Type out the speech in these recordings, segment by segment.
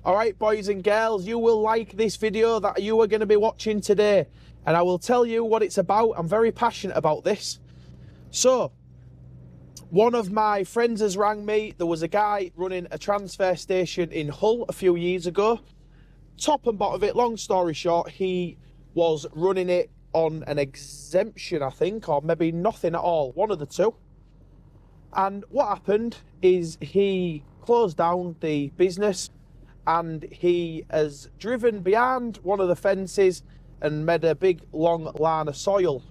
All right, boys and girls, you will like this video that you are going to be watching today. And I will tell you what it's about. I'm very passionate about this. So, one of my friends has rang me. There was a guy running a transfer station in Hull a few years ago. Top and bottom of it, long story short, he was running it on an exemption, I think, or maybe nothing at all, one of the two. And what happened is he closed down the business and he has driven behind one of the fences and made a big long line of soil.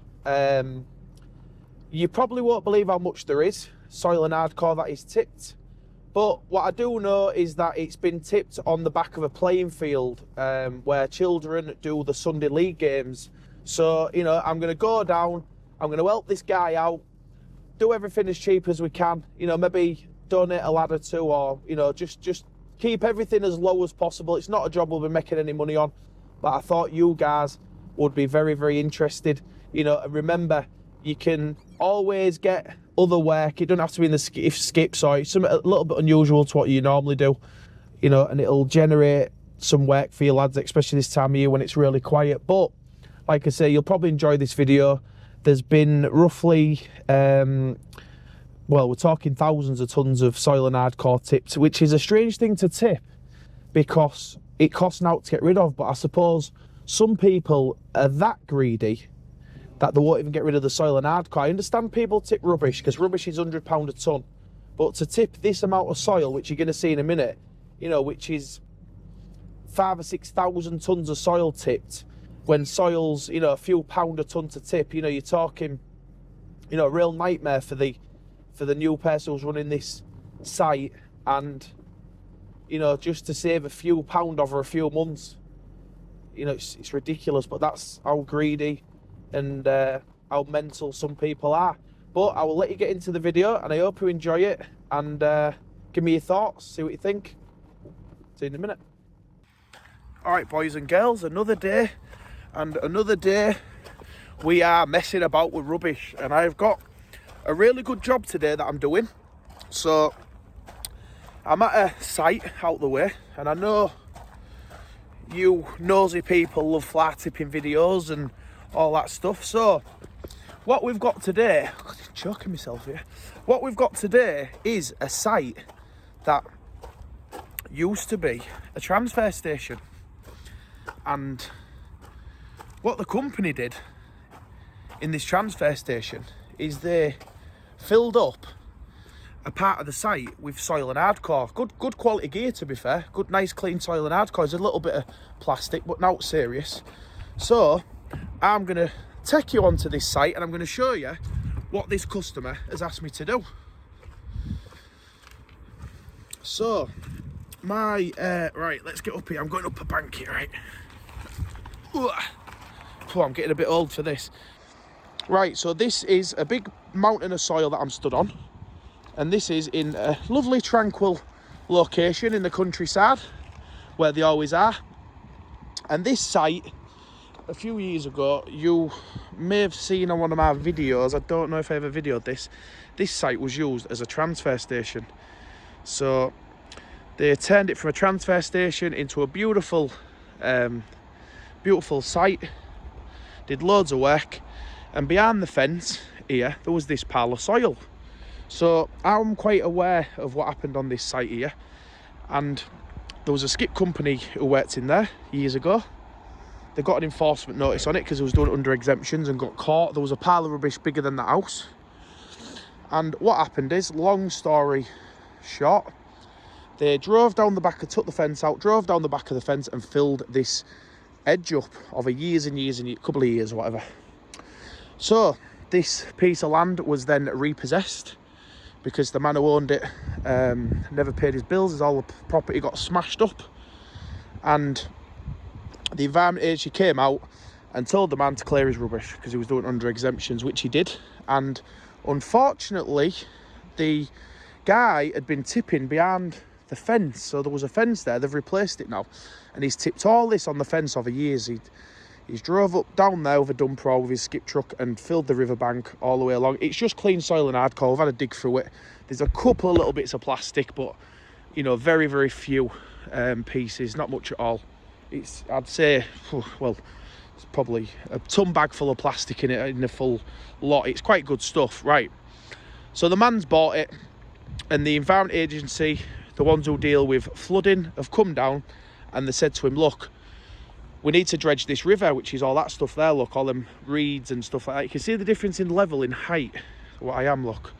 You probably won't believe how much there is, soil and hardcore, that is tipped. But what I do know is that it's been tipped on the back of a playing field where children do the Sunday league games. So, you know, I'm going to go down, I'm going to help this guy out, do everything as cheap as we can, you know, maybe donate a lad or two, or, you know, just keep everything as low as possible. It's not a job we'll be making any money on, but I thought you guys would be very, very interested. You know, and remember, you can always get other work. It doesn't have to be in the skip, so it's something a little bit unusual to what you normally do, you know, and it'll generate some work for you lads, especially this time of year when it's really quiet. But like I say, you'll probably enjoy this video. There's been roughly, well, we're talking thousands of tons of soil and hardcore tipped, which is a strange thing to tip because it costs out to get rid of. But I suppose some people are that greedy that they won't even get rid of the soil and hardcore. I understand people tip rubbish because rubbish is £100 a tonne, but to tip this amount of soil, which you're going to see in a minute, you know, which is 5,000 or 6,000 tonnes of soil tipped, when soil's, you know, a few pound a tonne to tip, you know, you're talking, you know, a real nightmare for the new person who's running this site. And, you know, just to save a few pound over a few months, you know, it's ridiculous. But that's how greedy and how mental some people are. But I will let you get into the video, and I hope you enjoy it, and give me your thoughts, see what you think. See you in a minute. All right, boys and girls, another day, and another day we are messing about with rubbish, and I've got a really good job today that I'm doing. So I'm at a site out the way, and I know you nosy people love fly tipping videos and all that stuff. So what we've got today, I'm choking myself here. What we've got today is a site that used to be a transfer station, and what the company did in this transfer station is they filled up a part of the site with soil and hardcore. Good quality gear, to be fair. Good, nice, clean soil and hardcore. There's a little bit of plastic, but not serious. So I'm going to take you onto this site and I'm going to show you what this customer has asked me to do. So, right, let's get up here. I'm going up a bank here, right? Oh, I'm getting a bit old for this. Right, so this is a big mountain of soil that I'm stood on. And this is in a lovely, tranquil location in the countryside, where they always are. And this site, a few years ago, you may have seen on one of my videos, I don't know if I ever videoed this, this site was used as a transfer station. So they turned it from a transfer station into a beautiful, beautiful site, did loads of work, and behind the fence here, there was this pile of soil. So I'm quite aware of what happened on this site here, and there was a skip company who worked in there years ago. They got an enforcement notice on it because it was done under exemptions and got caught. There was a pile of rubbish bigger than the house. And what happened is, long story short, they drove down the back, took the fence out, drove down the back of the fence and filled this edge up over years and years and a couple of years or whatever. So this piece of land was then repossessed because the man who owned it never paid his bills, as all the property got smashed up. And the Environment Agency came out and told the man to clear his rubbish because he was doing it under exemptions, which he did. And unfortunately, the guy had been tipping behind the fence. So there was a fence there, they've replaced it now. And he's tipped all this on the fence over years. He's drove up down there with a dumper with his skip truck and filled the riverbank all the way along. It's just clean soil and hardcore. I've had a dig through it. There's a couple of little bits of plastic, but you know, very, very few pieces, not much at all. It's, I'd say, well, it's probably a ton bag full of plastic in it, in the full lot. It's quite good stuff, right? So the man's bought it, and the Environment Agency, the ones who deal with flooding, have come down and they said to him, look, we need to dredge this river, which is all that stuff there, look, all them reeds and stuff like that. You can see the difference in level, in height, what I am, look,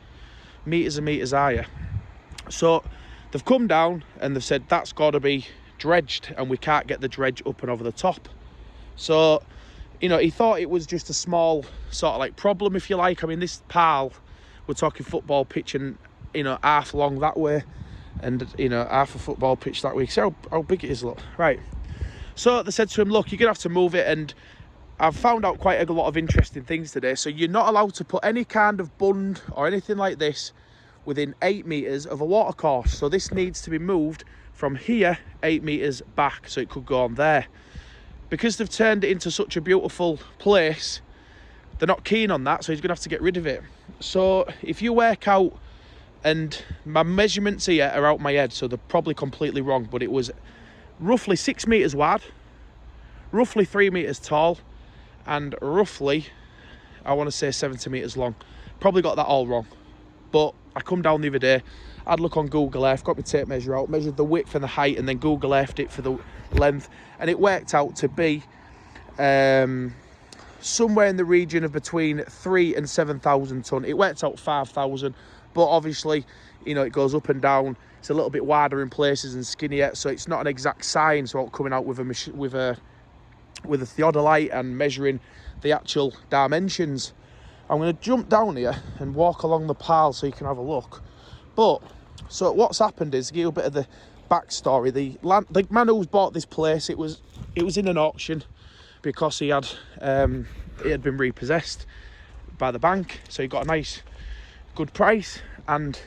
metres and metres higher. So they've come down and they've said that's got to be dredged, and we can't get the dredge up and over the top. So, you know, he thought it was just a small sort of like problem, if you like. I mean, this pal, we're talking football pitch and, you know, half long that way, and, you know, half a football pitch that way. See how big it is, look. Right. So they said to him, look, you're going to have to move it, and I've found out quite a lot of interesting things today. So you're not allowed to put any kind of bund or anything like this within 8 metres of a watercourse. So this needs to be moved from here 8 metres back, so it could go on there. Because they've turned it into such a beautiful place, they're not keen on that, so he's going to have to get rid of it. So if you work out, and my measurements here are out my head, so they're probably completely wrong, but it was roughly 6 metres wide, roughly 3 metres tall, and roughly, I want to say 70 metres long. Probably got that all wrong. But I come down the other day, I'd look on Google Earth, got my tape measure out, measured the width and the height, and then Google Earthed it for the length, and it worked out to be somewhere in the region of between 3,000 and 7,000 tonne. It worked out 5,000, but obviously, you know, it goes up and down. It's a little bit wider in places and skinnier, so it's not an exact science about coming out with a theodolite and measuring the actual dimensions. I'm going to jump down here and walk along the pile so you can have a look. But so what's happened is, to give you a bit of the backstory, the man who's bought this place, it was in an auction because it had been repossessed by the bank, so he got a nice good price. And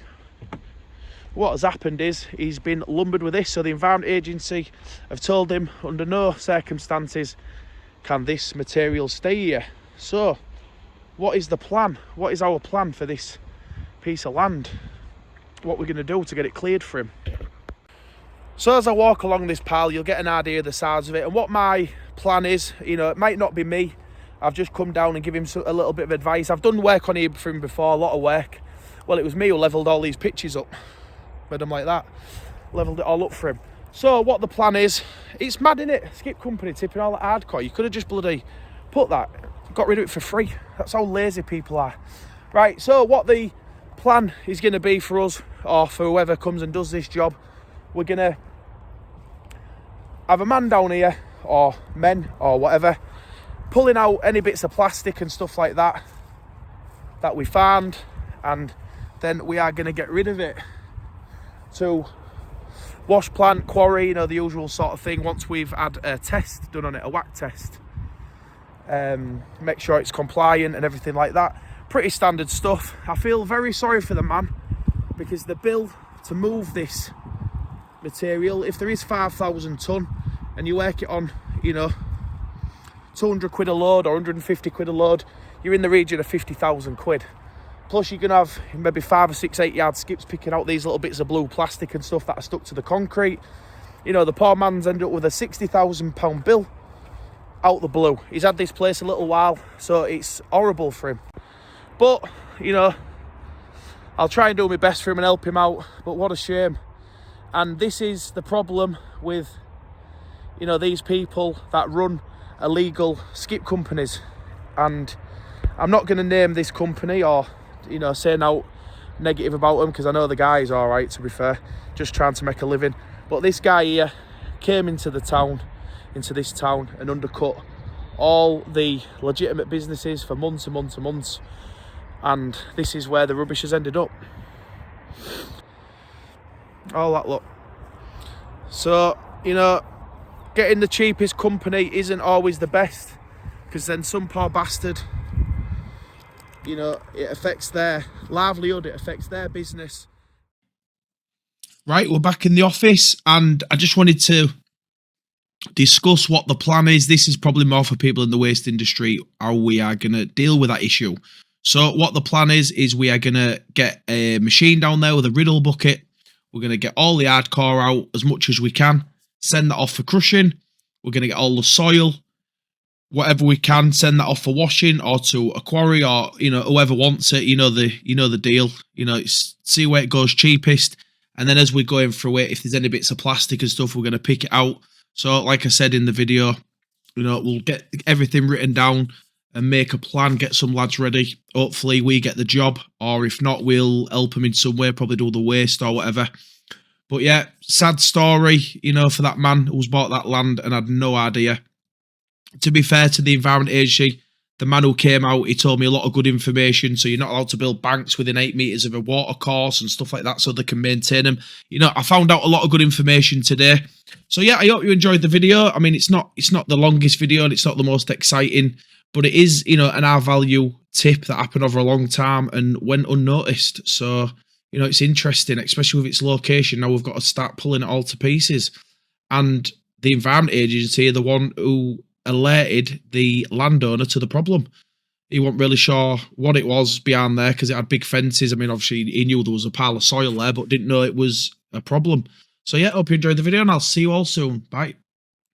what has happened is he's been lumbered with this. So the Environment Agency have told him under no circumstances can this material stay here. So what is the plan? What is our plan for this piece of land? What we're going to do to get it cleared for him? So as I walk along this pile, you'll get an idea of the size of it and what my plan is. You know, it might not be me. I've just come down and give him a little bit of advice. I've done work on here for him before, a lot of work. Well, it was me who levelled all these pitches up. Made them like that. Levelled it all up for him. So what the plan is, it's mad, innit? Skip company tipping all that hardcore. You could have just bloody put that, got rid of it for free. That's how lazy people are. Right, so what the plan is going to be for us, or for whoever comes and does this job, we're going to have a man down here, or men, or whatever, pulling out any bits of plastic and stuff like that we find, and then we are going to get rid of it to wash plant, quarry, you know, the usual sort of thing. Once we've had a test done on it, a whack test, make sure it's compliant and everything like that. Pretty standard stuff. I feel very sorry for the man, because the bill to move this material, if there is 5,000 tonne and you work it on, you know, 200 quid a load or 150 quid a load, you're in the region of 50,000 quid. Plus you can have maybe 5 or 6 8-yard skips picking out these little bits of blue plastic and stuff that are stuck to the concrete. You know, the poor man's ended up with a £60,000 bill out the blue. He's had this place a little while, so it's horrible for him. But, you know, I'll try and do my best for him and help him out, but what a shame. And this is the problem with, you know, these people that run illegal skip companies. And I'm not going to name this company or, you know, saying out negative about them, because I know the guy is all right, to be fair, just trying to make a living. But this guy here came into this town and undercut all the legitimate businesses for months and months and months. And this is where the rubbish has ended up. All that look. So, you know, getting the cheapest company isn't always the best, because then some poor bastard, you know, it affects their livelihood, it affects their business. Right, we're back in the office, and I just wanted to discuss what the plan is. This is probably more for people in the waste industry, how we are going to deal with that issue. So what the plan is we are going to get a machine down there with a riddle bucket. We're going to get all the hardcore out as much as we can, send that off for crushing. We're going to get all the soil, whatever we can, send that off for washing or to a quarry, or whoever wants it. You know the deal. It's see where it goes cheapest, and then as we're going through it, if there's any bits of plastic and stuff, we're going to pick it out. So like I said in the video, we'll get everything written down and make a plan, get some lads ready. Hopefully we get the job, or if not, we'll help them in some way, probably do the waste or whatever. But yeah, sad story, for that man who's bought that land and had no idea. To be fair to the Environment Agency, the man who came out, he told me a lot of good information. So you're not allowed to build banks within 8 metres of a water course and stuff like that, so they can maintain them. I found out a lot of good information today. So yeah, I hope you enjoyed the video. I mean, it's not the longest video and it's not the most exciting, but it is, an R-value tip that happened over a long time and went unnoticed. So, it's interesting, especially with its location. Now we've got to start pulling it all to pieces. And the Environment Agency are the one who alerted the landowner to the problem. He wasn't really sure what it was behind there because it had big fences. I mean, obviously he knew there was a pile of soil there, but didn't know it was a problem. So yeah, hope you enjoyed the video and I'll see you all soon. Bye.